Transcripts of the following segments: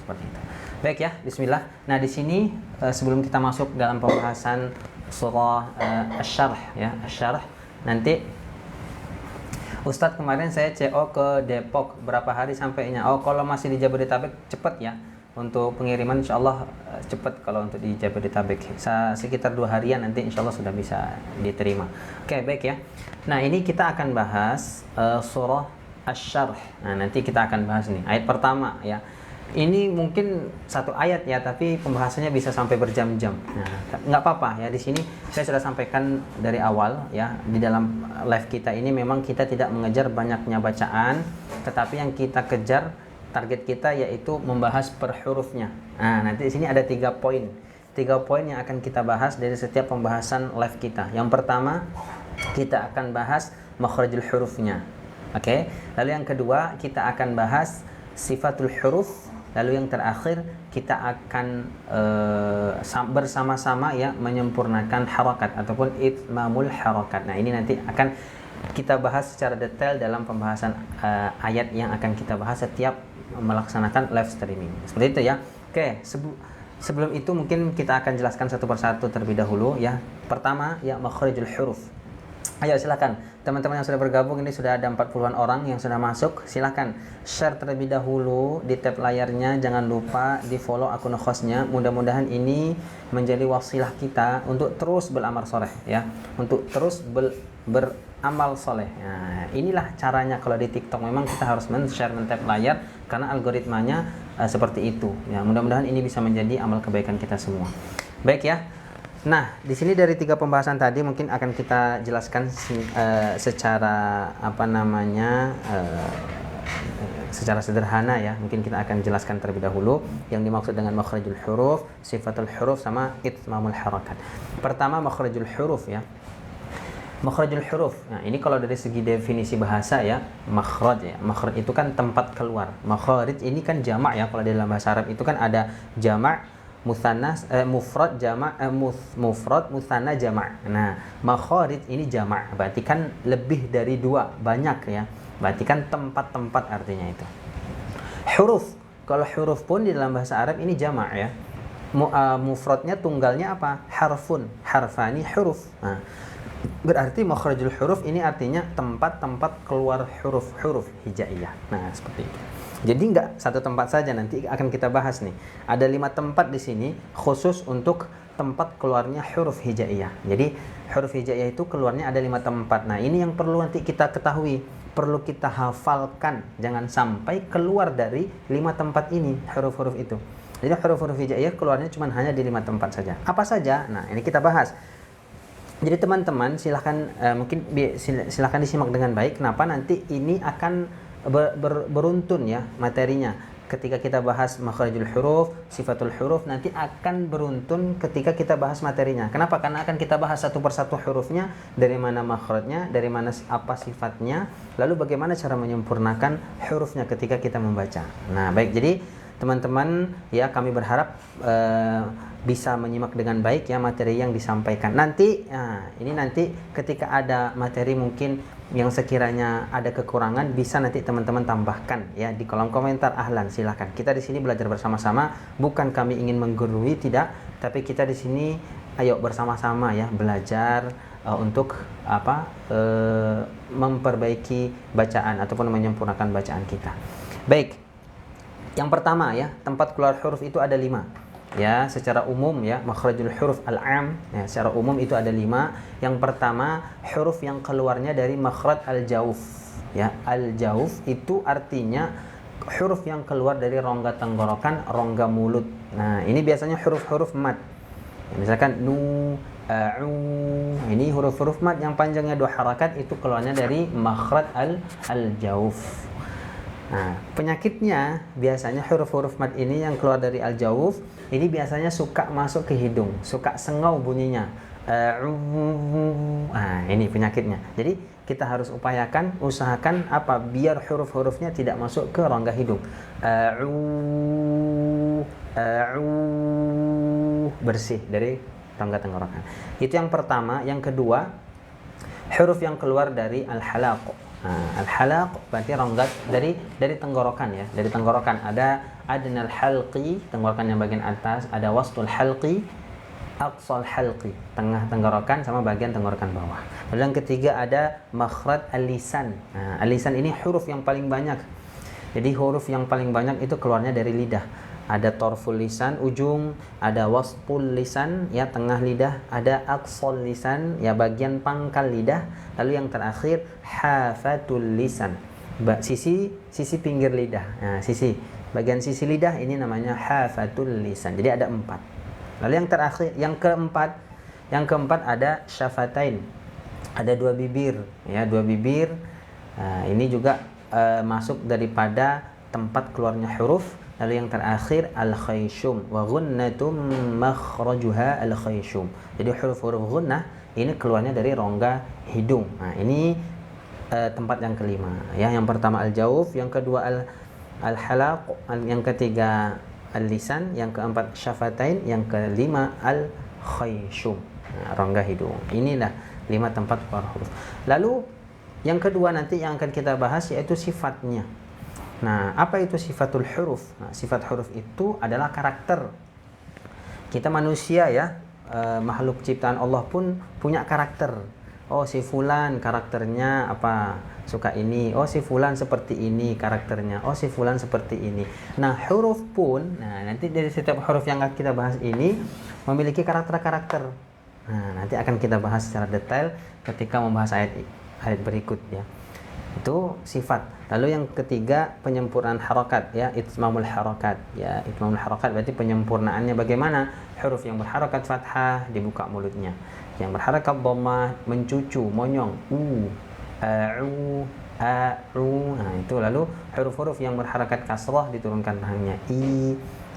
seperti itu. Baik ya, bismillah. Nah, di sini sebelum kita masuk dalam pembahasan surah Asy-Syarh ya, Asy-Syarh, nanti Ustadz kemarin saya CO ke Depok, berapa hari sampainya? Oh, kalau masih di Jabodetabek cepet ya. Untuk pengiriman insya Allah cepat kalau untuk di Jabodetabek. Sekitar 2 harian nanti insya Allah sudah bisa diterima. Oke, baik ya. Nah, ini kita akan bahas surah Asy-Syarh. Nah, nanti kita akan bahas nih ayat pertama ya. Ini mungkin satu ayat ya, tapi pembahasannya bisa sampai berjam-jam. Nah, nggak apa-apa ya, di sini saya sudah sampaikan dari awal ya, di dalam live kita ini memang kita tidak mengejar banyaknya bacaan, tetapi yang kita kejar, target kita yaitu membahas per hurufnya. Nah, nanti di sini ada 3 poin. 3 poin yang akan kita bahas dari setiap pembahasan live kita. Yang pertama, kita akan bahas makhrajul hurufnya. Oke. Lalu yang kedua, kita akan bahas sifatul huruf. Lalu yang terakhir kita akan bersama-sama ya menyempurnakan harakat ataupun itmamul harakat. Nah, ini nanti akan kita bahas secara detail dalam pembahasan ayat yang akan kita bahas setiap melaksanakan live streaming. Seperti itu ya. Oke, sebelum itu mungkin kita akan jelaskan satu persatu terlebih dahulu ya. Pertama ya makhrijul huruf. Ayo silakan teman-teman yang sudah bergabung, ini sudah ada 40-an orang yang sudah masuk. Silakan share terlebih dahulu di tab layarnya, jangan lupa di follow akun hostnya. Mudah-mudahan ini menjadi wasilah kita untuk terus beramal soleh ya, untuk terus beramal soleh. Nah, inilah caranya kalau di TikTok memang kita harus men-share, men-tap layar karena algoritmanya seperti itu ya. Mudah-mudahan ini bisa menjadi amal kebaikan kita semua. Baik ya. Nah, di sini dari 3 pembahasan tadi mungkin akan kita jelaskan secara secara sederhana ya. Mungkin kita akan jelaskan terlebih dahulu yang dimaksud dengan makhrajul huruf, sifatul huruf sama itmamul harakat. Pertama makhrajul huruf ya. Makhrajul huruf. Nah, ini kalau dari segi definisi bahasa ya, makhraj ya. Makhraj itu kan tempat keluar. Makhraj ini kan jamak ya, kalau di dalam bahasa Arab itu kan ada jamak, mutsanna, mufrad, jamak, mufrad, mutsanna, jamak. Nah, makharij ini jamak, berarti kan lebih dari 2, banyak ya. Berarti kan tempat-tempat artinya itu. Huruf, kalau huruf pun di dalam bahasa Arab ini jamak ya. Mufradnya tunggalnya apa? Harfun, harfani, huruf. Nah, berarti makhrajul huruf ini artinya tempat-tempat keluar huruf-huruf hijaiyah. Nah, seperti itu. Jadi enggak satu tempat saja, nanti akan kita bahas nih. Ada 5 tempat di sini khusus untuk tempat keluarnya huruf hijaiyah. Jadi huruf hijaiyah itu keluarnya ada 5 tempat. Nah, ini yang perlu nanti kita ketahui, perlu kita hafalkan. Jangan sampai keluar dari 5 tempat ini huruf-huruf itu. Jadi huruf-huruf hijaiyah keluarnya cuma hanya di 5 tempat saja. Apa saja? Nah, ini kita bahas. Jadi teman-teman silahkan silahkan disimak dengan baik. Kenapa nanti ini akan beruntun ya materinya. Ketika kita bahas makhrajul huruf, sifatul huruf, nanti akan beruntun ketika kita bahas materinya. Kenapa? Karena akan kita bahas satu persatu hurufnya, dari mana makhrajnya, dari mana apa sifatnya, lalu bagaimana cara menyempurnakan hurufnya ketika kita membaca. Nah, baik, jadi teman-teman ya, kami berharap bisa menyimak dengan baik ya materi yang disampaikan. Nanti ini nanti ketika ada materi mungkin yang sekiranya ada kekurangan, bisa nanti teman-teman tambahkan ya di kolom komentar. Ahlan, silahkan. Kita di sini belajar bersama-sama, bukan kami ingin menggurui, tidak, tapi kita di sini ayo bersama-sama ya belajar untuk memperbaiki bacaan ataupun menyempurnakan bacaan kita. Baik. Yang pertama ya, tempat keluar huruf itu ada 5. Ya, secara umum ya, makhrajul huruf al-am ya, secara umum itu ada 5. Yang pertama, huruf yang keluarnya dari makhraj al-jauf ya. Al-jauf itu artinya huruf yang keluar dari rongga tenggorokan, rongga mulut. Nah, ini biasanya huruf-huruf mad ya, misalkan nu, a'u, ini huruf-huruf mad yang panjangnya 2 harakat, itu keluarnya dari makhraj al-jauf. Nah, penyakitnya biasanya huruf-huruf mad ini yang keluar dari al-jauf ini biasanya suka masuk ke hidung, suka sengau bunyinya. Nah, ini penyakitnya. Jadi kita harus usahakan apa? Biar huruf-hurufnya tidak masuk ke rongga hidung. Bersih dari rongga tenggorokan. Itu yang pertama. Yang kedua, huruf yang keluar dari al-halaq. Al-halaq berarti rongga dari tenggorokan ya. Dari tenggorokan ada adnal halqi, tenggorokan yang bagian atas, ada wastul halqi, aqsal halqi, tengah tenggorokan sama bagian tenggorokan bawah. Lalu yang ketiga ada makhraj al-lisan. Al-lisan ini huruf yang paling banyak. Jadi huruf yang paling banyak itu keluarnya dari lidah. Ada torful lisan ujung, ada wastul lisan ya tengah lidah, ada aqsal lisan ya bagian pangkal lidah, lalu yang terakhir hafatul lisan, sisi pinggir lidah. Bagian sisi lidah ini namanya hafatul lisan. Jadi ada 4. Lalu yang terakhir, yang keempat ada syafatain, ada 2 bibir ya, 2 bibir. Ini juga masuk daripada tempat keluarnya huruf. Lalu yang terakhir al-khayshum, wa ghunnatum makhrajuha al-khayshum. Jadi huruf-huruf ghunnah ini keluarnya dari rongga hidung. Ini tempat yang kelima ya. Yang pertama al-jawf, yang kedua al-halaq, yang ketiga al-lisan, yang keempat syafatain, yang kelima al-khayshum, rongga hidung. Inilah 5 tempat keluar huruf. Lalu yang kedua nanti yang akan kita bahas yaitu sifatnya. Nah, apa itu sifatul huruf? Sifat huruf itu adalah karakter. Kita manusia ya, makhluk ciptaan Allah pun punya karakter. Oh, si fulan karakternya apa? Suka ini. Oh, si fulan seperti ini karakternya. Oh, si fulan seperti ini. Nah, huruf pun, nanti dari setiap huruf yang kita bahas ini memiliki karakter-karakter. Nah, nanti akan kita bahas secara detail ketika membahas ayat berikut ya. Itu sifat. Lalu yang ketiga penyempurnaan harakat ya, itmamul harakat ya. Itmamul harakat berarti penyempurnaannya bagaimana? Huruf yang berharakat fathah dibuka mulutnya, yang berharakat dhammah mencucu, monyong, a'u, a'u. Nah, itu. Lalu huruf-huruf yang berharakat kasrah diturunkan tangannya,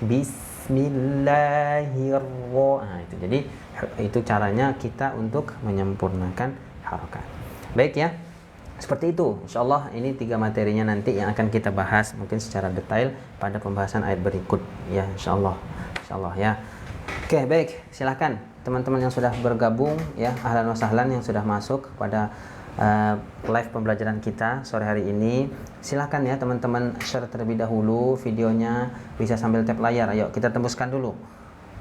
bismillahirrahmanirrahim. Nah, itu. Jadi itu caranya kita untuk menyempurnakan harakat. Baik ya. Seperti itu, insyaallah ini 3 materinya nanti yang akan kita bahas mungkin secara detail pada pembahasan ayat berikut ya, insyaallah ya. Oke, baik, silakan teman-teman yang sudah bergabung ya, ahlan wa sahlan yang sudah masuk pada live pembelajaran kita sore hari ini. Silakan ya teman-teman share terlebih dahulu videonya, bisa sambil tap layar. Ayo kita tembuskan dulu.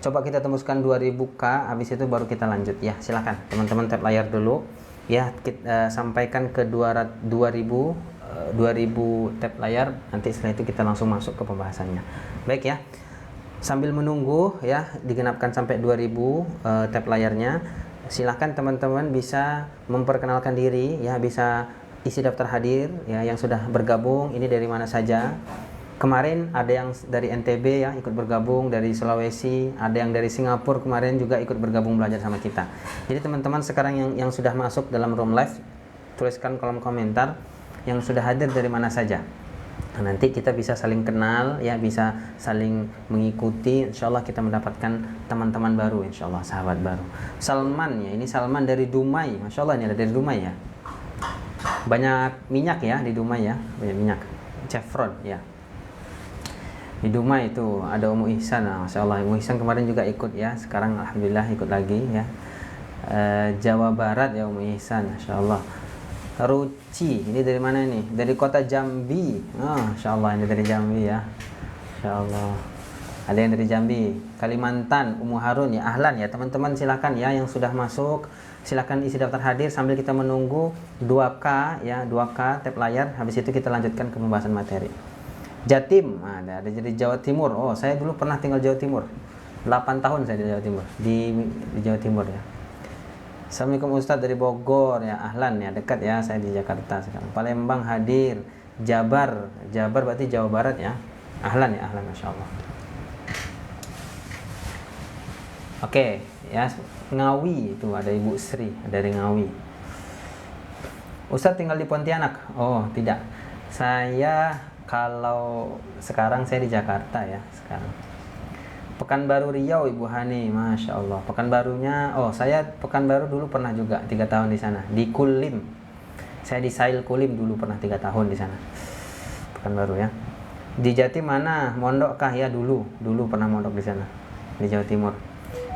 Coba kita tembuskan 2000k, habis itu baru kita lanjut ya. Silakan teman-teman tap layar dulu. Ya, kita sampaikan ke 2000 tap layar, nanti setelah itu kita langsung masuk ke pembahasannya. Baik ya. Sambil menunggu ya digenapkan sampai 2000 tap layarnya, silakan teman-teman bisa memperkenalkan diri ya, bisa isi daftar hadir ya yang sudah bergabung ini dari mana saja. Kemarin ada yang dari NTB ya ikut bergabung, dari Sulawesi, ada yang dari Singapura kemarin juga ikut bergabung belajar sama kita. Jadi teman-teman sekarang yang sudah masuk dalam room live, tuliskan kolom komentar yang sudah hadir dari mana saja. Nah, nanti kita bisa saling kenal ya, bisa saling mengikuti. Insyaallah kita mendapatkan teman-teman baru, insyaallah sahabat baru. Salman ya, ini Salman dari Dumai, masyaallah ini ada dari Dumai ya. Banyak minyak ya di Dumai ya, banyak minyak. Chevron ya. Di Dumai itu ada Ummu Ihsan, Masya Allah. Ummu Ihsan kemarin juga ikut ya, sekarang Alhamdulillah ikut lagi ya. Jawa Barat ya Ummu Ihsan, Masya Allah. Ruci, ini dari mana nih? Dari kota Jambi. Masya Allah, ini dari Jambi ya. Masya Allah. Ada yang dari Jambi. Kalimantan, Ummu Harun ya, ahlan ya. Teman-teman silakan ya yang sudah masuk, silakan isi daftar hadir sambil kita menunggu 2K ya, 2K tap layar. Habis itu kita lanjutkan ke pembahasan materi. Jatim, ada jadi Jawa Timur. Oh, saya dulu pernah tinggal Jawa Timur. 8 tahun saya di Jawa Timur, di Jawa Timur ya. Assalamualaikum Ustadz dari Bogor ya, ahlan ya, dekat ya, saya di Jakarta sekarang. Palembang hadir, Jabar berarti Jawa Barat ya. Ahlan ya, ahlan, Masya Allah. Oke, ya, Ngawi itu ada Ibu Sri dari Ngawi. Ustadz tinggal di Pontianak? Oh, tidak. Saya kalau sekarang saya di Jakarta ya sekarang. Pekanbaru Riau Ibu Hani, Masya Allah. Pekanbarunya, saya Pekanbaru dulu pernah juga 3 tahun di sana. Di Kulim, saya di Sail Kulim dulu pernah 3 tahun di sana. Pekanbaru ya. Di Jatim mana? Mondok kah ya dulu pernah mondok di sana di Jawa Timur.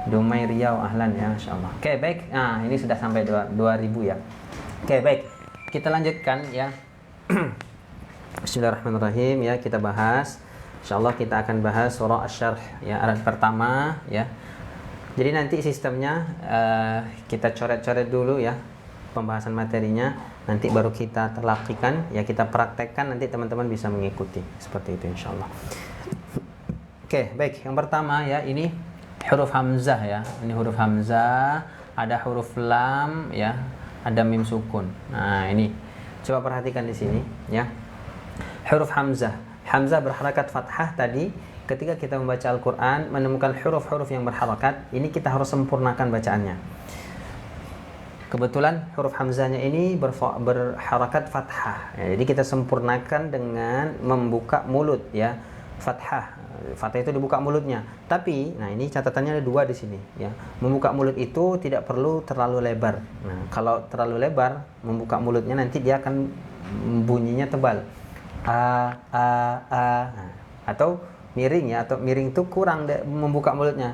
Dumai Riau, ahlan ya, Masya Allah. Oke, baik. Nah, ini sudah sampai 2000 ya. Oke, baik. kita lanjutkan ya. Bismillahirrahmanirrahim ya, kita bahas. Insyaallah kita akan bahas surah Asy-Syarh ya, ayat pertama ya. Jadi nanti sistemnya kita coret-coret dulu ya pembahasan materinya, nanti baru kita telakikan ya, kita praktekkan, nanti teman-teman bisa mengikuti seperti itu insyaallah. Oke, baik. Yang pertama ya, ini huruf hamzah ya. Ini huruf hamzah, ada huruf lam ya, ada mim sukun. Nah, ini coba perhatikan di sini ya. Huruf hamzah. Hamzah berharakat fathah tadi. Ketika kita membaca Al-Quran, menemukan huruf-huruf yang berharakat, ini kita harus sempurnakan bacaannya. Kebetulan huruf hamzahnya ini berharakat fathah ya, jadi kita sempurnakan dengan membuka mulut ya, fathah. Fathah itu dibuka mulutnya. Tapi, nah ini catatannya ada dua di sini ya. Membuka mulut itu tidak perlu terlalu lebar. Nah, kalau terlalu lebar, membuka mulutnya nanti dia akan bunyinya tebal. Nah, atau miring ya, atau miring itu kurang membuka mulutnya.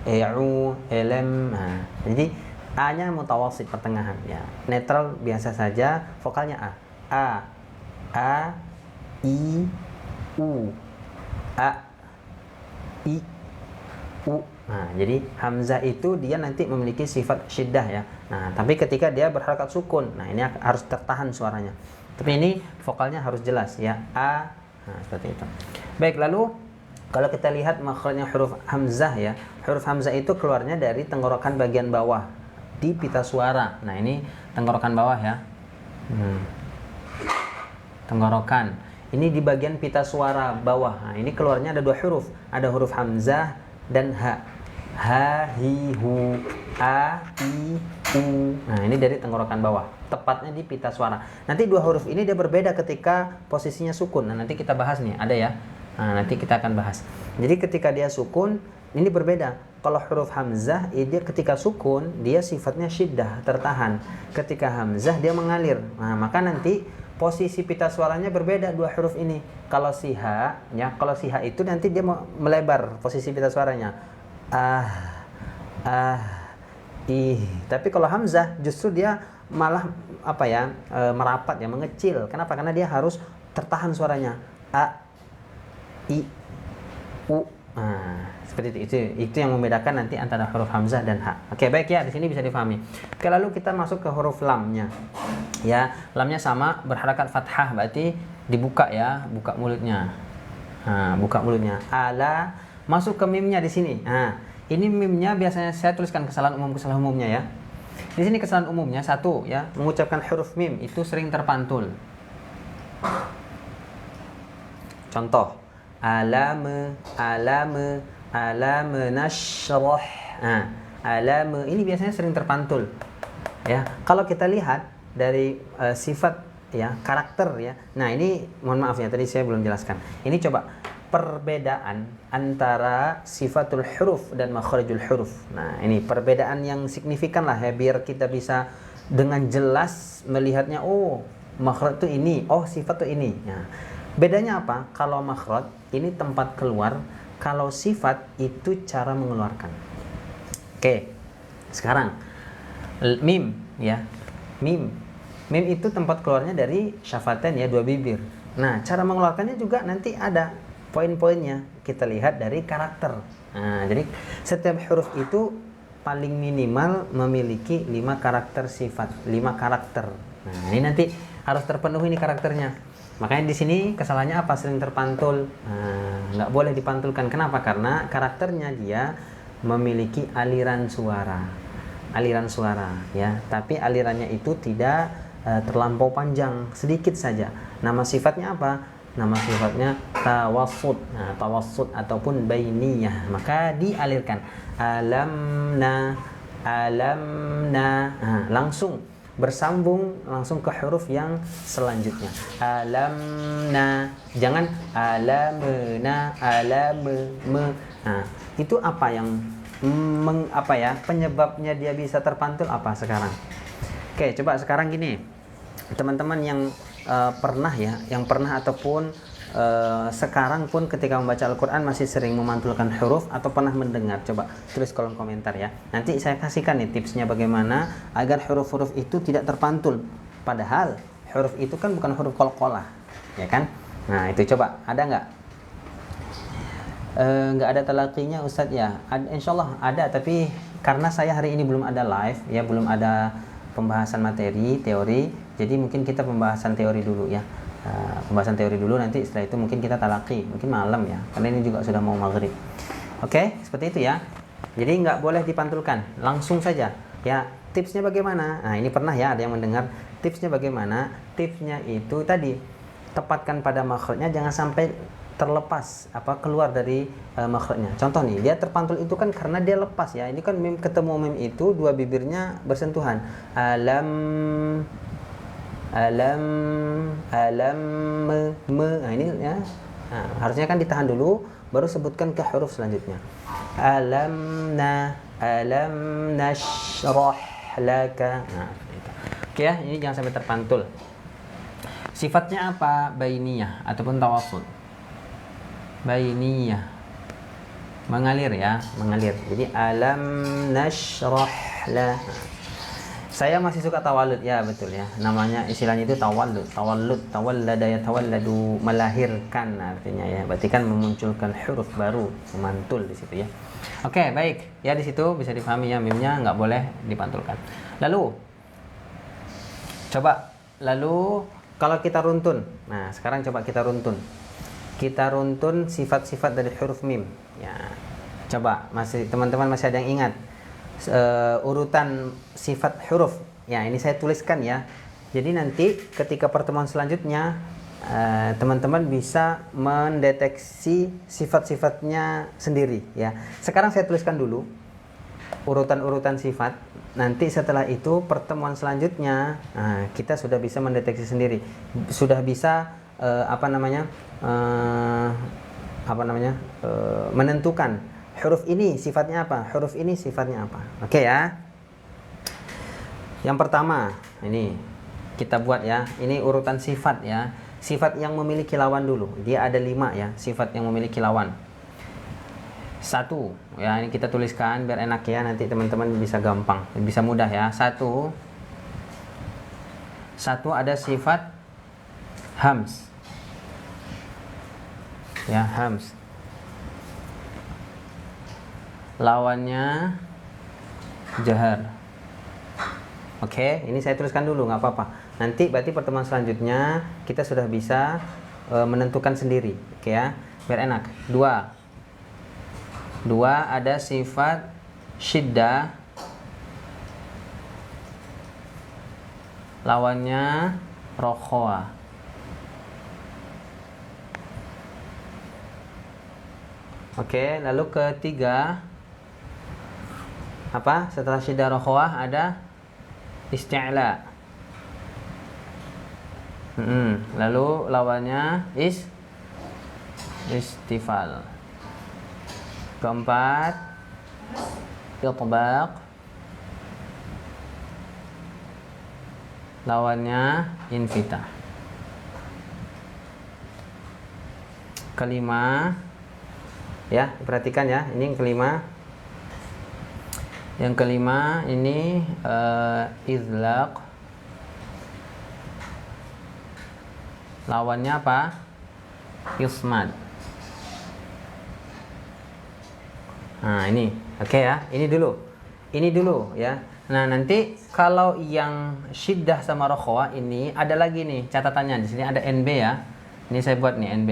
Lem. Nah, jadi A-nya mutawasid pertengahan ya. Netral biasa saja, vokalnya A. I, U. A, I, U. Nah, jadi hamzah itu dia nanti memiliki sifat syiddah ya. Nah, tapi ketika dia berharakat sukun, nah ini harus tertahan suaranya. Tapi ini vokalnya harus jelas ya. A. Nah, seperti itu. Baik, lalu kalau kita lihat makhrajnya huruf hamzah ya. Huruf hamzah itu keluarnya dari tenggorokan bagian bawah di pita suara. Nah, ini tenggorokan bawah ya. Tenggorokan. Ini di bagian pita suara bawah. Nah, ini keluarnya ada dua huruf. Ada huruf hamzah dan ha. Ha, hi, hu, a, i, u. Nah, ini dari tenggorokan bawah. Tepatnya di pita suara. Nanti dua huruf ini dia berbeda ketika posisinya sukun. Nah, nanti kita bahas nih, ada ya. Nah, nanti kita akan bahas. Jadi ketika dia sukun, ini berbeda. Kalau huruf hamzah, dia ketika sukun, dia sifatnya syiddah, tertahan. Ketika hamzah, dia mengalir. Nah, maka nanti posisi pita suaranya berbeda dua huruf ini. Kalau si ha, ya, kalau si ha itu nanti dia melebar posisi pita suaranya. Ih. Tapi kalau hamzah justru dia malah merapat ya, mengecil. Kenapa? Karena dia harus tertahan suaranya. A, I, U. Nah, seperti itu yang membedakan nanti antara huruf hamzah dan ha. Oke, baik ya, di sini bisa difahami. Oke, lalu kita masuk ke huruf lamnya. Ya, lamnya sama berharakat fathah, berarti dibuka ya, buka mulutnya. Nah, buka mulutnya. Ala, masuk ke mimnya di sini. Nah, ini mimnya biasanya saya tuliskan kesalahan umumnya ya. Di sini kesalahan umumnya satu ya, mengucapkan huruf mim itu sering terpantul. Contoh, alame nashrah. Nah, alame ini biasanya sering terpantul. Ya, kalau kita lihat dari sifat ya, karakter ya. Nah, ini mohon maaf ya, tadi saya belum jelaskan. Ini coba perbedaan antara sifatul huruf dan makharijul huruf. Nah, ini perbedaan yang signifikan lah ya, biar kita bisa dengan jelas melihatnya. Oh, makhraj itu ini, oh sifat itu ini. Nah, bedanya apa? Kalau makhraj ini tempat keluar, kalau sifat itu cara mengeluarkan. Oke. Sekarang mim ya. Mim itu tempat keluarnya dari syafaten ya, dua bibir. Nah, cara mengeluarkannya juga nanti ada poin-poinnya. Kita lihat dari karakter. Nah, jadi setiap huruf itu paling minimal memiliki 5 karakter sifat, 5 karakter. Nah, ini nanti harus terpenuhi nih karakternya. Makanya di sini kesalahannya apa? Sering terpantul. Nah, nggak boleh dipantulkan. Kenapa? Karena karakternya dia memiliki aliran suara ya. Tapi alirannya itu tidak terlampau panjang, sedikit saja. Nama sifatnya apa? Nama sifatnya tawassut. Nah, tawassut ataupun bainiyah, maka dialirkan. Alamna. Nah, langsung bersambung langsung ke huruf yang selanjutnya. Alamna, jangan alamna, Nah, itu apa yang penyebabnya dia bisa terpantul apa sekarang? Oke, coba sekarang gini. Teman-teman yang pernah ataupun sekarang pun ketika membaca Al-Quran masih sering memantulkan huruf atau pernah mendengar? Coba tulis kolom komentar ya. Nanti saya kasihkan nih tipsnya bagaimana agar huruf-huruf itu tidak terpantul. Padahal huruf itu kan bukan huruf qalqalah, ya kan? Nah itu coba, ada nggak? Nggak ada talaqinya Ustadz ya? Insya Allah ada, tapi karena saya hari ini belum ada live ya, belum ada pembahasan materi, teori, jadi mungkin kita pembahasan teori dulu ya. Pembahasan teori dulu, nanti setelah itu mungkin kita talaqi, mungkin malam ya, karena ini juga sudah mau maghrib. Oke, seperti itu ya. Jadi nggak boleh dipantulkan, langsung saja ya. Tipsnya bagaimana? Nah ini pernah ya ada yang mendengar. Tipsnya bagaimana? Tipsnya itu tadi, tepatkan pada makhrajnya, jangan sampai terlepas keluar dari makhrajnya. Contoh nih, dia terpantul itu kan karena dia lepas ya. Ini kan mim ketemu mim itu dua bibirnya bersentuhan. Alam nah ini ya. Nah, harusnya kan ditahan dulu baru sebutkan ke huruf selanjutnya. Alam nashrah laka. Nah, itu. Oke ya, ini jangan sampai terpantul. Sifatnya apa? Bainiyah ataupun tawassul. Bainiyah. Mengalir ya, mengalir. Jadi alam nashrah la. Saya masih suka tawallud ya, betul ya. Namanya istilahnya itu tawallud. Tawallada yatawalladu, melahirkan artinya ya. Berarti kan memunculkan huruf baru, memantul di situ ya. Oke, baik. Ya di situ bisa dipahami ya, mimnya nggak boleh dipantulkan. Lalu kalau kita runtun. Nah, sekarang coba kita runtun. Kita runtun sifat-sifat dari huruf mim. Ya. Coba teman-teman masih ada yang ingat? Urutan sifat huruf ya, ini saya tuliskan ya. Jadi nanti ketika pertemuan selanjutnya teman-teman bisa mendeteksi sifat-sifatnya sendiri ya. Sekarang saya tuliskan dulu urutan-urutan sifat. Nanti setelah itu pertemuan selanjutnya kita sudah bisa mendeteksi sendiri, sudah bisa menentukan huruf ini sifatnya apa, huruf ini sifatnya apa. Oke ya. Yang pertama, ini kita buat ya. Ini urutan sifat ya. Sifat yang memiliki lawan dulu. Dia ada 5 ya, sifat yang memiliki lawan. 1, ya ini kita tuliskan biar enak ya. Nanti teman-teman bisa gampang, bisa mudah ya. 1 ada sifat hams. Ya, hams. Lawannya jahar. Oke, ini saya tuliskan dulu, nggak apa-apa. Nanti berarti pertemuan selanjutnya kita sudah bisa menentukan sendiri. Oke ya, biar enak. 2 ada sifat syiddah. Lawannya rokhoa. Oke, lalu ketiga apa? Setelah syiddah rokhoah ada isti'la. Lalu lawannya istifal. Keempat itbaq. Lawannya infitah. Kelima ya, perhatikan ya, ini yang kelima. Yang kelima ini izlaq. Lawannya apa? Ismad. Nah ini, oke ya, ini dulu ya. Nah nanti kalau yang syiddah sama rokhoa ini ada lagi nih catatannya. Di sini ada NB ya. Ini saya buat nih NB.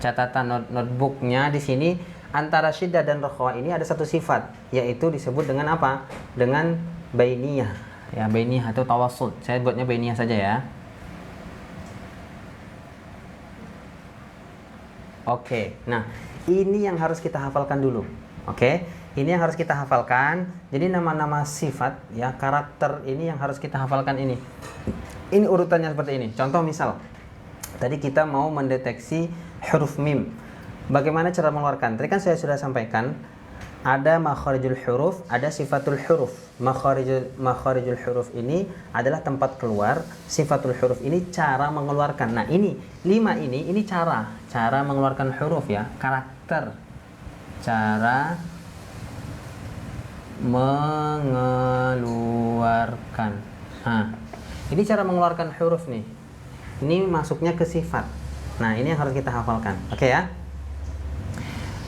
Catatan notebooknya di sini. Antara syiddah dan rokhoa ini ada satu sifat, yaitu disebut dengan apa? Dengan bainiyah. Ya, bainiyah atau tawassul. Saya buatnya bainiyah saja ya. Oke. Nah, ini yang harus kita hafalkan dulu. Oke. Ini yang harus kita hafalkan. Jadi nama-nama sifat ya, karakter ini yang harus kita hafalkan ini. Ini urutannya seperti ini. Contoh misal, tadi kita mau mendeteksi huruf mim. Bagaimana cara mengeluarkan? Tadi kan saya sudah sampaikan ada makharijul huruf, ada sifatul huruf. Makharijul huruf ini adalah tempat keluar, sifatul huruf ini cara mengeluarkan. Nah, ini 5 ini cara mengeluarkan huruf ya, karakter. Cara mengeluarkan. Nah, ini cara mengeluarkan huruf nih. Ini masuknya ke sifat. Nah, ini yang harus kita hafalkan. Oke ya.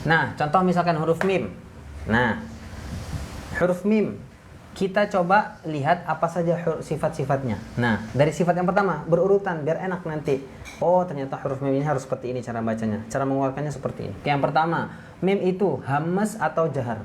Nah, contoh misalkan huruf mim. Nah, huruf mim, kita coba lihat apa saja sifat-sifatnya. Nah, dari sifat yang pertama, berurutan biar enak nanti. Oh, ternyata huruf mim ini harus seperti ini cara bacanya. Cara mengeluarkannya seperti ini. Yang pertama, mim itu hamz atau jahar.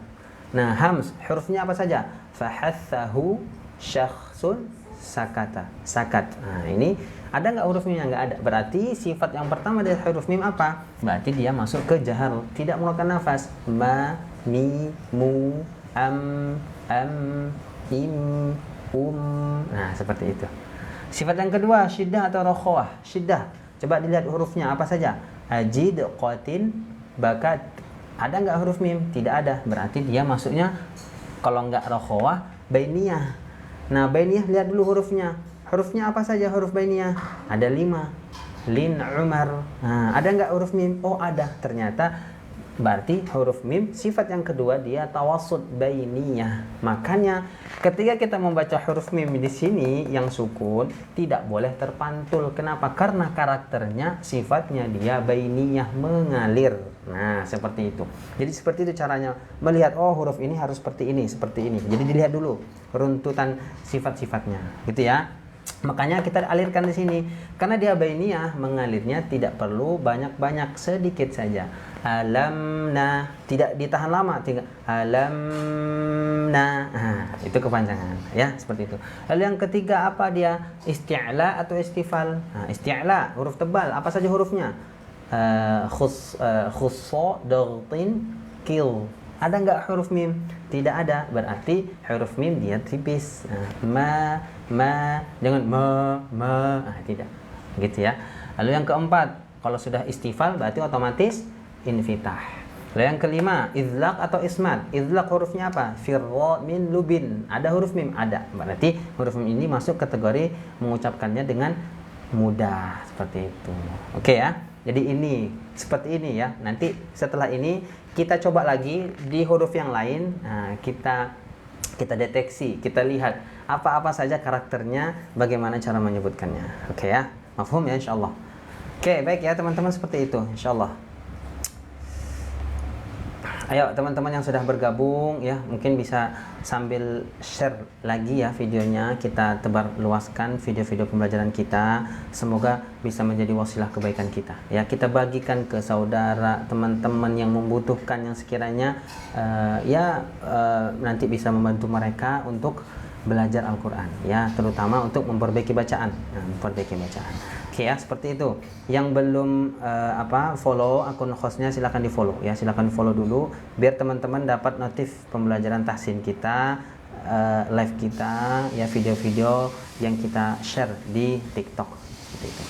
Nah, hamz, hurufnya apa saja? Fahathahu syakhsun sakata. Sakat. Nah, ini ada nggak huruf mim yang nggak ada? Berarti sifat yang pertama dari huruf mim apa? Berarti dia masuk ke jahar, tidak mengeluarkan nafas. Ma, mi, mu, am, im, Nah, seperti itu. Sifat yang kedua, syiddah atau rokhawah. Syiddah, coba dilihat hurufnya apa saja. Ajid, qatin, bakat. Ada nggak huruf mim? Tidak ada. Berarti dia masuknya kalau nggak rokhawah, bainiyah. Nah, bainiyah lihat dulu hurufnya. Hurufnya apa saja huruf bainiyah? Ada 5. Lin, Umar. Nah, ada nggak huruf mim? Oh, ada. Ternyata berarti huruf mim sifat yang kedua dia tawassut bainiyah. Makanya ketika kita membaca huruf mim di sini yang sukun tidak boleh terpantul. Kenapa? Karena karakternya sifatnya dia bainiyah, mengalir. Nah, seperti itu. Jadi seperti itu caranya melihat, oh huruf ini harus seperti ini, seperti ini. Jadi dilihat dulu runtutan sifat-sifatnya, gitu ya. Makanya kita alirkan di sini karena dia bainiyah, mengalirnya tidak perlu banyak-banyak, sedikit saja. Alamna, tidak ditahan lama, tinggal alamna. Nah, itu kepanjangan ya, seperti itu. Lalu yang ketiga apa dia? Isti'la atau istifal. Nah, isti'la huruf tebal, apa saja hurufnya? Khusso, dagtin, kil. Ada nggak huruf mim? Tidak ada. Berarti huruf mim dia tipis. Ma, jangan ma. Tidak. Gitu ya. Lalu yang keempat, kalau sudah istifal berarti otomatis infitah. Lalu yang kelima, izlaq atau ismat. Izlaq hurufnya apa? Firra, min, lubin. Ada huruf mim? Ada. Berarti huruf mim ini masuk kategori mengucapkannya dengan mudah. Seperti itu. Oke ya. Jadi ini seperti ini ya. Nanti setelah ini kita coba lagi di huruf yang lain. Nah, kita deteksi, kita lihat apa-apa saja karakternya, bagaimana cara menyebutkannya. Oke ya. Mafhum ya insyaallah. Oke, baik ya teman-teman, seperti itu insyaallah. Ayo teman-teman yang sudah bergabung ya, mungkin bisa sambil share lagi ya videonya, kita tebar luaskan video-video pembelajaran kita, semoga bisa menjadi wasilah kebaikan kita ya. Kita bagikan ke saudara, teman-teman yang membutuhkan, yang sekiranya nanti bisa membantu mereka untuk belajar Al-Quran ya, terutama untuk memperbaiki bacaan. Oke ya, seperti itu. Yang belum follow akun hostnya silahkan di follow ya, silahkan follow dulu biar teman-teman dapat notif pembelajaran tahsin kita, live kita ya, video-video yang kita share di TikTok seperti itu.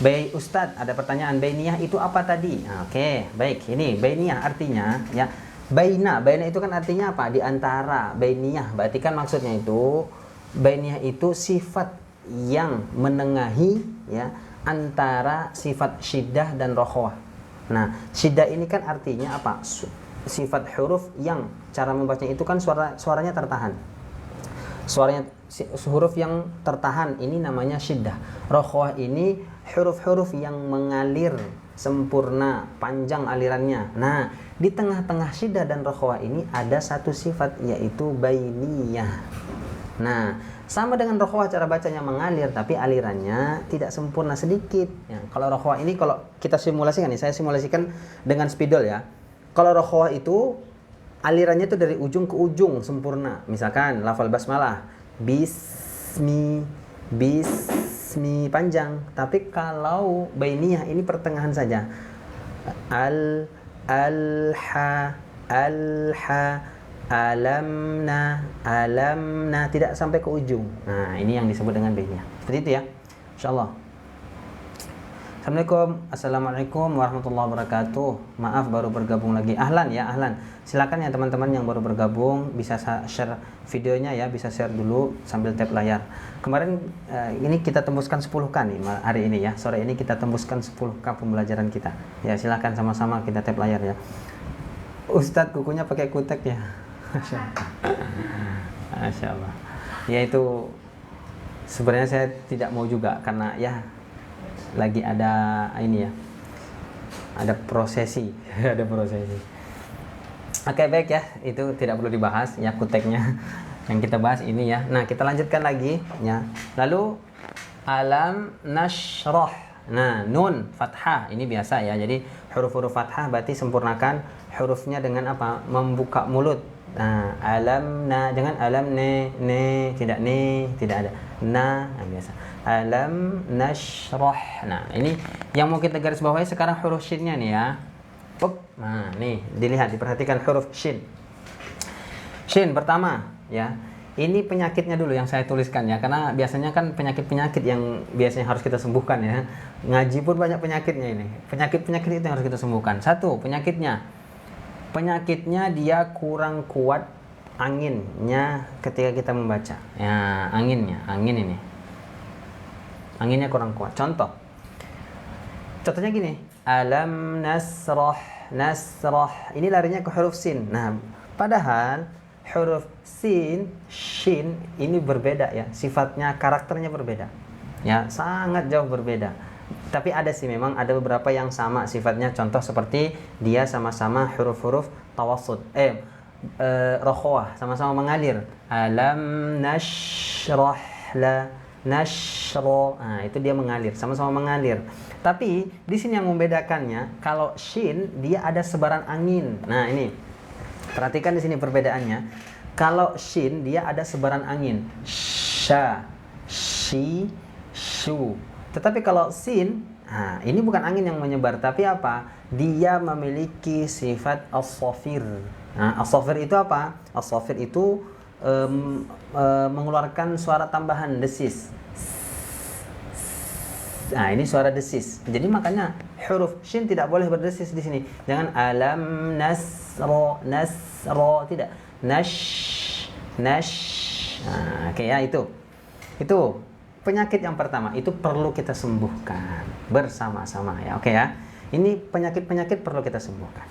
Baik Ustadz, ada pertanyaan, bainiyah itu apa tadi? Oke, baik, ini bainiyah artinya ya, baina itu kan artinya apa? Di antara. Bainiyah berarti kan maksudnya itu, bainiyah itu sifat yang menengahi ya antara sifat syiddah dan rokhawah. Nah, syiddah ini kan artinya apa? Sifat huruf yang cara membacanya itu kan suaranya tertahan. Suaranya huruf yang tertahan ini namanya syiddah. Rokhawah ini huruf-huruf yang mengalir sempurna, panjang alirannya. Nah, di tengah-tengah syiddah dan rokhawah ini ada satu sifat yaitu bainiyah. Nah, sama dengan rokhawah cara bacanya mengalir, tapi alirannya tidak sempurna, sedikit. Ya, kalau rokhawah ini kalau kita simulasikan nih, saya simulasikan dengan spidol ya. Kalau rokhawah itu alirannya itu dari ujung ke ujung sempurna. Misalkan lafal basmalah, bismi panjang. Tapi kalau bainiyah ini pertengahan saja. Alha alamna tidak sampai ke ujung. Nah, ini yang disebut dengan bainiyah. Seperti itu ya. Insyaallah. Assalamualaikum warahmatullahi wabarakatuh. Maaf baru bergabung lagi. Ahlan ya, ahlan. Silakan ya teman-teman yang baru bergabung bisa share videonya ya, bisa share dulu sambil tap layar. Kemarin ini kita tembuskan 10K nih hari ini ya. Sore ini kita tembuskan 10K pembelajaran kita. Ya, silakan sama-sama kita tap layar ya. Ustadz kukunya pakai kutek ya. Masya Allah. Ya itu sebenarnya saya tidak mau juga karena ya lagi ada ini ya, ada prosesi ada prosesi. Oke, baik ya, itu tidak perlu dibahas ya kuteknya. Yang kita bahas ini ya. Nah, kita lanjutkan lagi ya. Lalu alam nashrah. Nah, nun fathah ini biasa ya. Jadi huruf-huruf fathah berarti sempurnakan hurufnya dengan apa? Membuka mulut. Nah, alam na, jangan alam ne, tidak ne, tidak ada. Nah, biasa. Alam nashrah. Nah, ini yang mau kita garis bawahi sekarang huruf shinnya nih ya. Nah, nih dilihat, diperhatikan huruf shin. Shin pertama ya. Ini penyakitnya dulu yang saya tuliskan ya, karena biasanya kan penyakit-penyakit yang biasanya harus kita sembuhkan ya. Ngaji pun banyak penyakitnya ini. Penyakit-penyakit itu yang harus kita sembuhkan. Satu, penyakitnya dia kurang kuat anginnya ketika kita membaca. Ya, angin ini. Anginnya kurang kuat. Contohnya gini, alam nasrah. Ini larinya ke huruf sin. Nah, padahal huruf sin, shin ini berbeda ya. Sifatnya, karakternya berbeda. Ya, sangat jauh berbeda. Tapi ada sih memang ada beberapa yang sama sifatnya. Contoh seperti dia sama-sama huruf-huruf tawassut. Rokhwah, sama-sama mengalir. Alam nashrah la nashro. Nah, itu dia mengalir, sama-sama mengalir. Tapi di sini yang membedakannya, kalau shin dia ada sebaran angin. Nah, ini. Perhatikan di sini perbedaannya. Kalau shin dia ada sebaran angin. Sha, shi, shu. Tetapi kalau sin, nah, ini bukan angin yang menyebar, tapi apa? Dia memiliki sifat as-safir. Nah, as-safir itu apa? As-safir itu mengeluarkan suara tambahan, desis. Nah, ini suara desis. Jadi makanya huruf shin tidak boleh berdesis di sini. Jangan alam nasro, tidak. Nash. Nah, oke ya, itu penyakit yang pertama, itu perlu kita sembuhkan bersama-sama ya. Oke ya. Ini penyakit-penyakit perlu kita sembuhkan.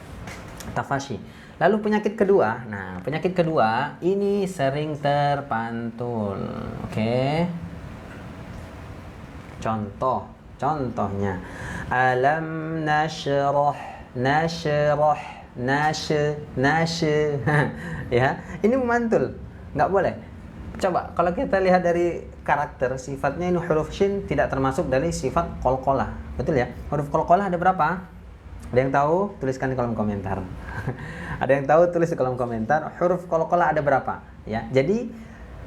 Tafashi. Lalu penyakit kedua. Nah, penyakit kedua ini sering terpantul. Oke. Contohnya alam nashrah. Ya, ini memantul. Nggak boleh. Coba kalau kita lihat dari karakter sifatnya, ini huruf shin tidak termasuk dari sifat qalqalah. Betul ya? Huruf qalqalah ada berapa? Ada yang tahu? Tuliskan di kolom komentar. Ada yang tahu? Tulis di kolom komentar. Huruf qalqalah ada berapa? Ya. Jadi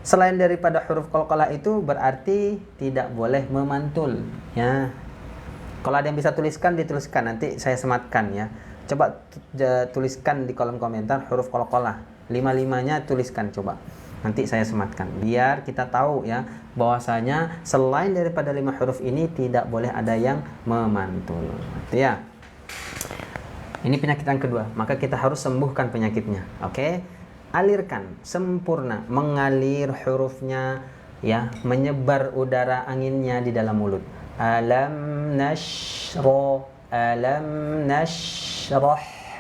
selain daripada huruf qalqalah itu berarti tidak boleh memantul, ya. Kalau ada yang bisa tuliskan, dituliskan, nanti saya sematkan ya. Coba tuliskan di kolom komentar huruf qalqalah. 5-5-nya tuliskan coba. Nanti saya sematkan biar kita tahu ya bahwasanya selain daripada 5 huruf ini tidak boleh ada yang memantul. Itu ya. Ini penyakit yang kedua, maka kita harus sembuhkan penyakitnya. Oke? Alirkan sempurna, mengalir hurufnya ya, menyebar udara anginnya di dalam mulut. Alam nashrah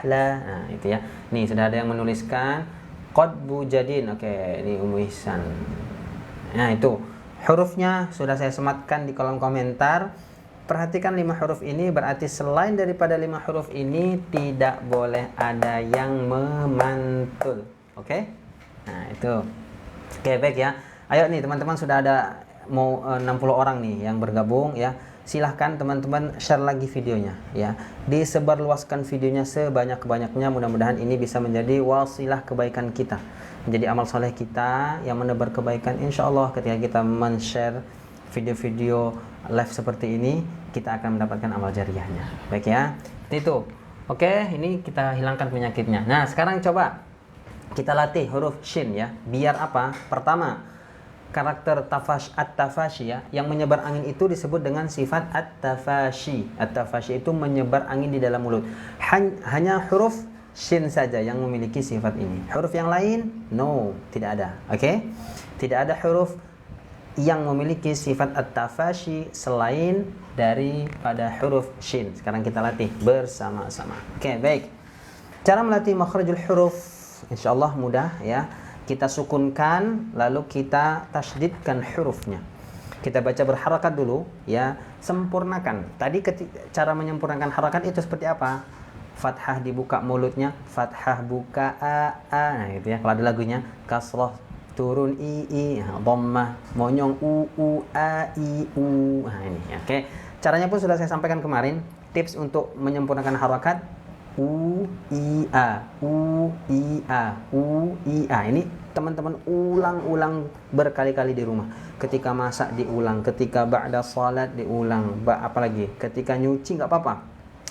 la. Nah, itu ya. Nih sudah ada yang menuliskan Qadbu Jadin. Oke, ini Ummu Ihsan. Nah, itu hurufnya sudah saya sematkan di kolom komentar. Perhatikan 5 huruf ini, berarti selain daripada 5 huruf ini tidak boleh ada yang memantul. Oke? Nah, itu. Oke, baik ya. Ayo nih teman-teman, sudah ada mau 60 orang nih yang bergabung ya. Silahkan teman-teman share lagi videonya ya. Disebarluaskan videonya sebanyak-banyaknya. Mudah-mudahan ini bisa menjadi wasilah kebaikan kita, menjadi amal soleh kita yang menebar kebaikan. Insya Allah ketika kita men-share video-video live seperti ini, kita akan mendapatkan amal jariahnya. Baik ya. Itu. Oke, ini kita hilangkan penyakitnya. Nah, sekarang coba kita latih huruf shin ya. Biar apa? Pertama, karakter at-tafashi ya, yang menyebar angin itu disebut dengan sifat at-tafashi. At-tafashi itu menyebar angin di dalam mulut. Hanya huruf shin saja yang memiliki sifat ini. Huruf yang lain no, tidak ada. Oke? Tidak ada huruf yang memiliki sifat at-tafashi selain daripada huruf shin. Sekarang kita latih bersama-sama. Oke, baik. Cara melatih makhrajul huruf insyaallah mudah ya. Kita sukunkan lalu kita tasydidkan hurufnya. Kita baca berharakat dulu ya, sempurnakan. Tadi cara menyempurnakan harakat itu seperti apa? Fathah dibuka mulutnya, fathah buka a. Nah, gitu ya. Kalau ada lagunya kasrah turun i, dhammah monyong u a i u. Nah, ini ya. Oke. Caranya pun sudah saya sampaikan kemarin. Tips untuk menyempurnakan harakat u i a, u i a, u i a. Ini teman-teman ulang-ulang berkali-kali di rumah. Ketika masak diulang, ketika ba'da salat diulang, apalagi ketika nyuci nggak apa-apa.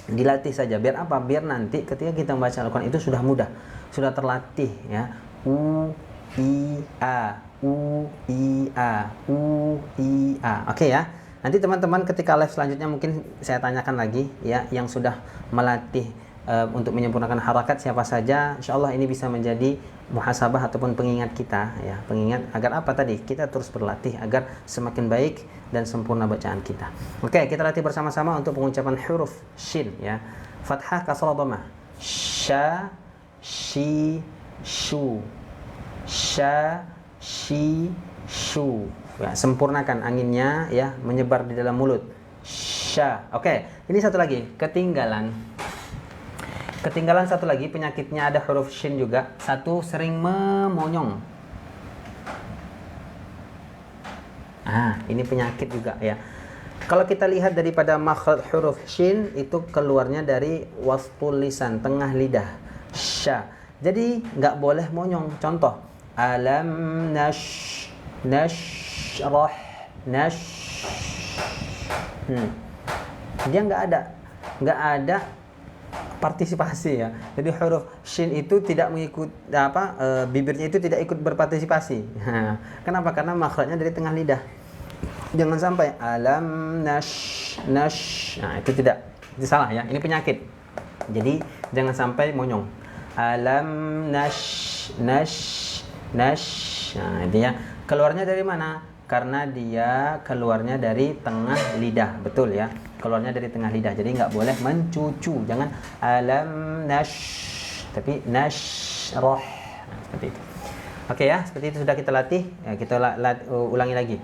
Dilatih saja. Biar apa? Biar nanti ketika kita membaca Al-Quran itu sudah mudah, sudah terlatih ya. U i a, u i a, u i a. Oke ya. Nanti teman-teman ketika live selanjutnya mungkin saya tanyakan lagi ya, yang sudah melatih untuk menyempurnakan harakat siapa saja. Insyaallah ini bisa menjadi muhasabah ataupun pengingat kita ya, pengingat agar apa tadi? Kita terus berlatih agar semakin baik dan sempurna bacaan kita. Oke, kita latih bersama-sama untuk pengucapan huruf shin ya. Fathah, kasrah, dhammah. Sha, shi, shu. Sha, shi, shu. Ya, sempurnakan anginnya ya, menyebar di dalam mulut. Sha. Oke, ini satu lagi, ketinggalan satu lagi penyakitnya, ada huruf shin juga. Satu, sering memonyong. Ini penyakit juga ya. Kalau kita lihat daripada makhraj huruf shin itu keluarnya dari wastul lisan, tengah lidah. Sya. Jadi nggak boleh monyong. Contoh, alam nashrah. Dia nggak ada partisipasi ya. Jadi huruf shin itu tidak mengikut bibirnya itu tidak ikut berpartisipasi. Kenapa? Karena makhrajnya dari tengah lidah. Jangan sampai alam nash. Nah, itu tidak. Itu salah ya. Ini penyakit. Jadi jangan sampai monyong. Alam nash. Nah, dia keluarnya dari mana? Karena dia keluarnya dari tengah lidah. Betul ya. Keluarnya dari tengah lidah, jadi nggak boleh mencucu. Jangan alam nash, tapi nashrah. Seperti itu. Oke ya, seperti itu sudah kita latih. Ya, kita ulangi lagi.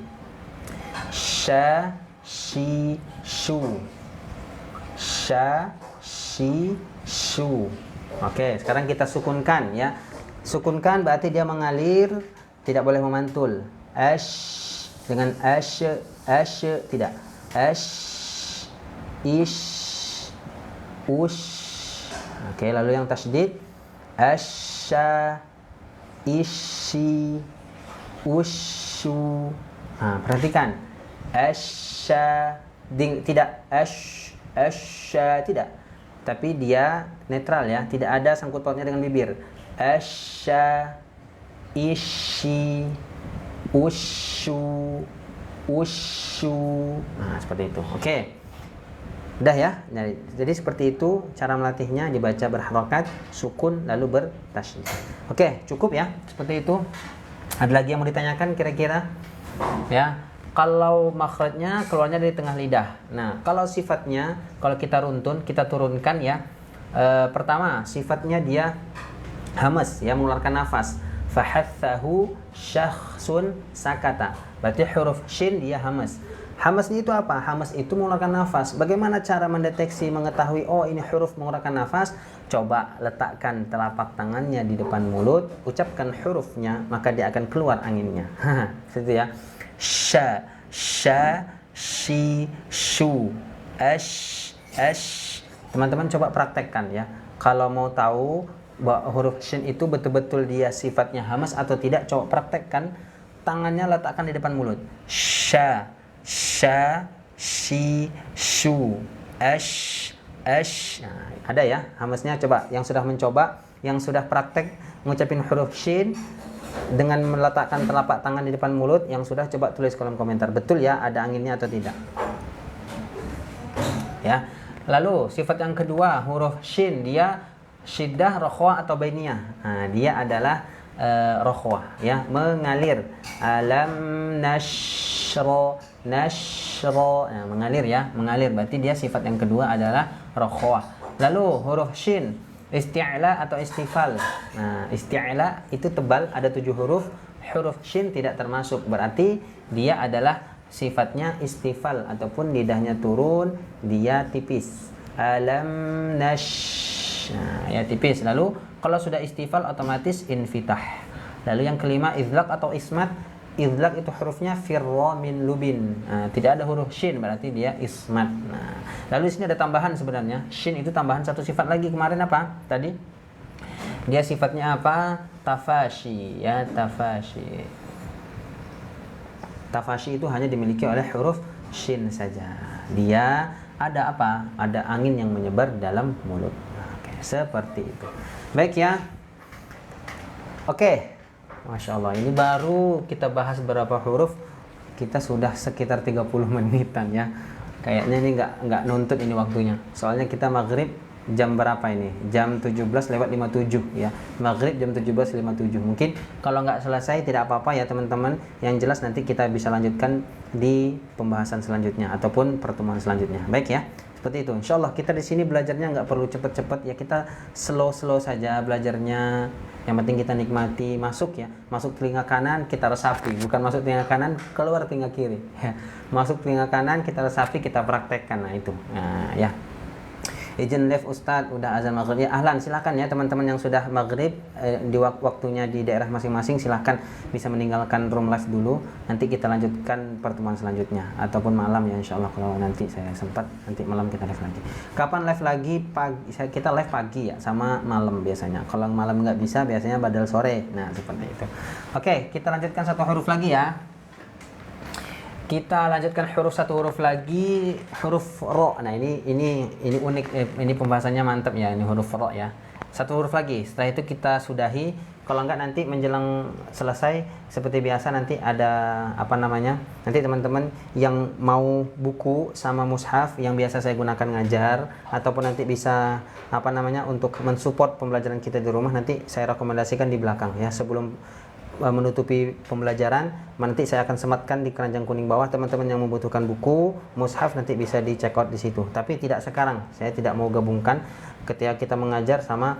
Sha, shi, shu. Sha, shi, shu. Oke, sekarang kita sukunkan ya. Sukunkan berarti dia mengalir, tidak boleh memantul. Ash dengan ash tidak. Ash, ish, ush. Oke, lalu yang tasydid asya, ishi, ushu. Perhatikan asya, tidak asya tidak, tapi dia netral ya, tidak ada sangkut pautnya dengan bibir. Asya, ishi, ushu, seperti itu. Oke. Udah ya. Jadi seperti itu cara melatihnya, dibaca berharakat, sukun lalu bertasydid. Oke, cukup ya. Seperti itu. Ada lagi yang mau ditanyakan kira-kira? Ya. Kalau makhrajnya keluarnya dari tengah lidah. Nah, kalau sifatnya, kalau kita turunkan ya. Pertama, sifatnya dia hamas ya, mengeluarkan nafas. Fahathahu syakhsun sakata. Berarti huruf shin dia hamas. Hamasnya itu apa? Hamas itu mengeluarkan nafas. Bagaimana cara mendeteksi, mengetahui oh ini huruf mengeluarkan nafas? Coba letakkan telapak tangannya di depan mulut, ucapkan hurufnya, maka dia akan keluar anginnya. Seperti ya. Sha, shi, shu, ash. Teman-teman coba praktekkan ya. Kalau mau tahu bahwa huruf shin itu betul-betul dia sifatnya hamas atau tidak, coba praktekkan. Tangannya letakkan di depan mulut. Sha, shi, shu, ash, ash. Nah, ada ya hamasnya. Coba yang sudah mencoba, yang sudah praktek ngucapin huruf shin dengan meletakkan telapak tangan di depan mulut, yang sudah coba tulis kolom komentar. Betul ya, ada anginnya atau tidak? Ya. Lalu sifat yang kedua, huruf shin, dia syiddah, rokhwa atau bainiyah. Nah, dia adalah rokhwa, ya, mengalir. Alam nashro, nashro, nah, mengalir ya, mengalir. Berarti dia sifat yang kedua adalah rokhwa. Lalu huruf shin, isti'la atau istifal. Nah, isti'la itu tebal, ada 7 huruf. Huruf shin tidak termasuk, berarti dia adalah sifatnya istifal ataupun lidahnya turun, dia tipis. Alam nash, nah, ya tipis. Lalu kalau sudah istifal otomatis infitah. Lalu yang kelima izlaq atau ismat. Izlaq itu hurufnya firra min lubin. Nah, tidak ada huruf shin, berarti dia ismat. Nah, lalu di sini ada tambahan sebenarnya. Shin itu tambahan satu sifat lagi. Kemarin apa? Tadi dia sifatnya apa? Tafashi, ya, tafashi. Tafashi itu hanya dimiliki oleh huruf shin saja. Dia ada apa? Ada angin yang menyebar dalam mulut. Nah, oke, seperti itu. Baik ya. Oke. Masya Allah, ini baru kita bahas berapa huruf, kita sudah sekitar 30 menitan ya. Kayaknya ini nggak nuntut ini waktunya. Soalnya kita maghrib jam berapa ini? Jam 17:57 ya. Maghrib jam 17:57. Mungkin kalau nggak selesai tidak apa-apa ya teman-teman. Yang jelas nanti kita bisa lanjutkan di pembahasan selanjutnya ataupun pertemuan selanjutnya. Baik ya. Seperti itu. Insya Allah kita di sini belajarnya nggak perlu cepet-cepet ya, kita slow saja belajarnya. Yang penting kita nikmati, masuk ya, masuk telinga kanan kita resapi, bukan masuk telinga kanan keluar telinga kiri. Ya. Masuk telinga kanan kita resapi, kita praktekkan. Nah itu, nah, ya. Izin live Ustadz, udah azan maghrib ya. Ahlan, silakan ya teman-teman yang sudah maghrib di waktunya di daerah masing-masing, silakan bisa meninggalkan room live dulu. Nanti kita lanjutkan pertemuan selanjutnya ataupun malam ya, insya Allah kalau nanti saya sempat, nanti malam kita live lagi. Kapan live lagi? Pagi, kita live pagi ya, sama malam biasanya. Kalau malam nggak bisa, biasanya badal sore. Nah seperti itu. Oke, kita lanjutkan satu huruf lagi ya. Kita lanjutkan satu huruf lagi, huruf ro. Nah ini unik, ini pembahasannya mantap ya, ini huruf ro ya. Satu huruf lagi, setelah itu kita sudahi. Kalau enggak nanti menjelang selesai seperti biasa nanti ada apa namanya, nanti teman-teman yang mau buku sama mushaf yang biasa saya gunakan ngajar, ataupun nanti bisa apa namanya untuk mensupport pembelajaran kita di rumah, nanti saya rekomendasikan di belakang ya. Sebelum menutupi pembelajaran, nanti saya akan sematkan di keranjang kuning bawah. Teman-teman yang membutuhkan buku mushaf nanti bisa di check out di situ, tapi tidak sekarang. Saya tidak mau gabungkan ketika kita mengajar sama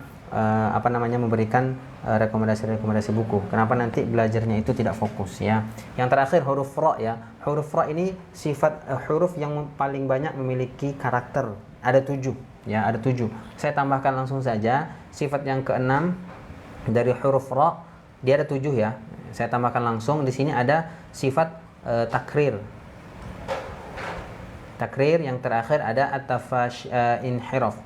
apa namanya memberikan rekomendasi buku. Kenapa nanti belajarnya itu tidak fokus ya. Yang terakhir huruf ra ya. Huruf ra ini sifat huruf yang paling banyak memiliki karakter. Ada 7 ya, ada 7. Saya tambahkan langsung saja sifat yang keenam dari huruf ra. Dia ada 7 ya. Saya tambahkan langsung. Di sini ada sifat takrir. Takrir, yang terakhir ada at-tafash inhiraf.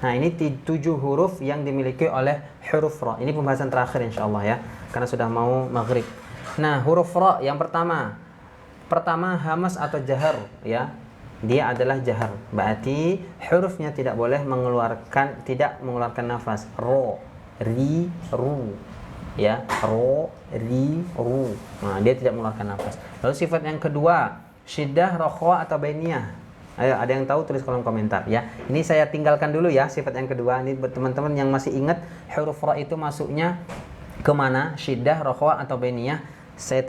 Nah, ini 7 huruf yang dimiliki oleh huruf ra. Ini pembahasan terakhir insyaallah ya, karena sudah mau maghrib. Nah, huruf ra yang pertama hamas atau jahar ya. Dia adalah jahar, berarti hurufnya tidak boleh tidak mengeluarkan nafas. Ro, ri, ru, ya, ro, ri, ru. Nah, dia tidak mengeluarkan nafas. Lalu sifat yang kedua, syiddah, rokhwa atau bainiyah. Ayo, ada yang tahu tulis kolom komentar ya. Ini saya tinggalkan dulu ya sifat yang kedua. Ini buat teman-teman yang masih ingat huruf ra itu masuknya kemana? Syiddah, rokhwa atau bainiyah. Saya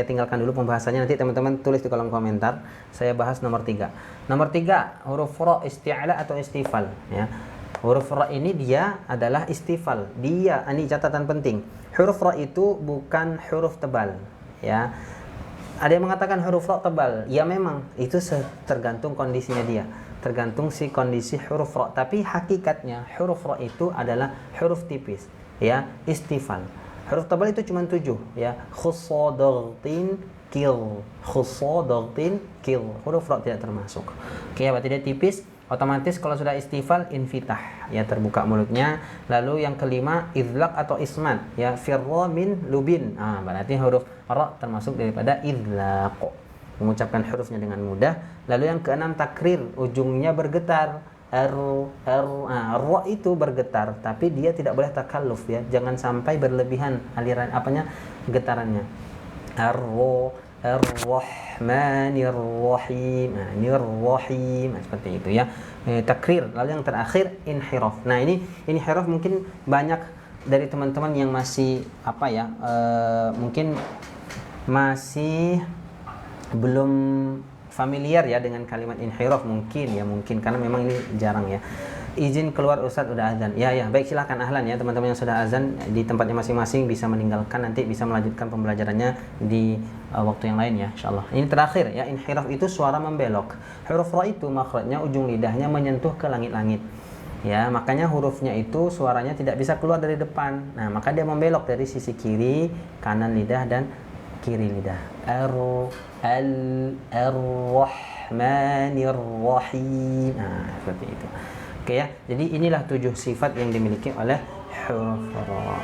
tinggalkan dulu pembahasannya, nanti teman-teman tulis di kolom komentar. Saya bahas nomor 3. Nomor 3, huruf ra isti'la atau istifal ya. Huruf ra ini dia adalah istifal. Dia, ini catatan penting. Huruf ra itu bukan huruf tebal ya. Ada yang mengatakan huruf ra tebal. Ya memang itu tergantung kondisinya dia. Tergantung si kondisi huruf ra, tapi hakikatnya huruf ra itu adalah huruf tipis ya, istifal. Huruf tebal itu cuma 7 ya. Khussadatin kil. Khussadatin kil. Huruf ra tidak termasuk. Oke, berarti dia tipis. Otomatis kalau sudah istifal infitah ya, terbuka mulutnya. Lalu yang kelima izlaq atau ismat ya, firra min lubin. Berarti huruf ra termasuk daripada izlaq. mengucapkan hurufnya dengan mudah. Lalu yang keenam takrir, ujungnya bergetar. Ra itu bergetar, tapi dia tidak boleh takalluf ya, jangan sampai berlebihan aliran getarannya. Ar-Rahmanir-Rahim. Nir-Rahim. Seperti itu ya. Takrir. Lalu yang terakhir inhiraf. Nah, ini inhiraf mungkin banyak dari teman-teman yang masih mungkin masih belum familiar ya dengan kalimat inhiraf mungkin karena memang ini jarang ya. Izin keluar Ustadz, udah azan. Ya, baik, silakan ahlan ya teman-teman yang sudah azan di tempatnya masing-masing bisa meninggalkan, nanti bisa melanjutkan pembelajarannya di waktu yang lain ya insyaallah. Ini terakhir ya, inhiraf itu suara membelok. Huruf ra itu makhrajnya ujung lidahnya menyentuh ke langit-langit. Ya, makanya hurufnya itu suaranya tidak bisa keluar dari depan. Nah, maka dia membelok dari sisi kiri, kanan lidah dan kiri lidah. Ar-Rahmanir-Rahim. Nah, seperti itu. Oke ya. Jadi inilah 7 sifat yang dimiliki oleh huruf ra.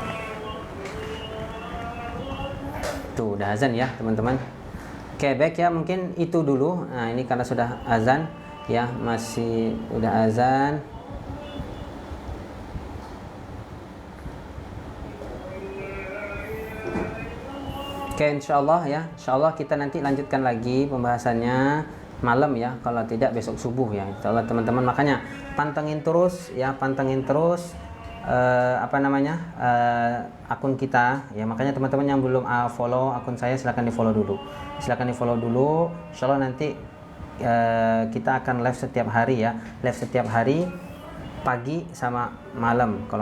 Tuh, udah azan ya, teman-teman. Oke, baik ya, mungkin itu dulu. Nah, ini karena sudah azan ya, masih udah azan. Oke, insyaallah kita nanti lanjutkan lagi pembahasannya malam ya, kalau tidak besok subuh ya insyaallah teman-teman. Makanya pantengin terus akun kita ya. Makanya teman-teman yang belum follow akun saya silahkan di follow dulu insyaallah. Nanti kita akan live setiap hari ya, pagi sama malam. Kalau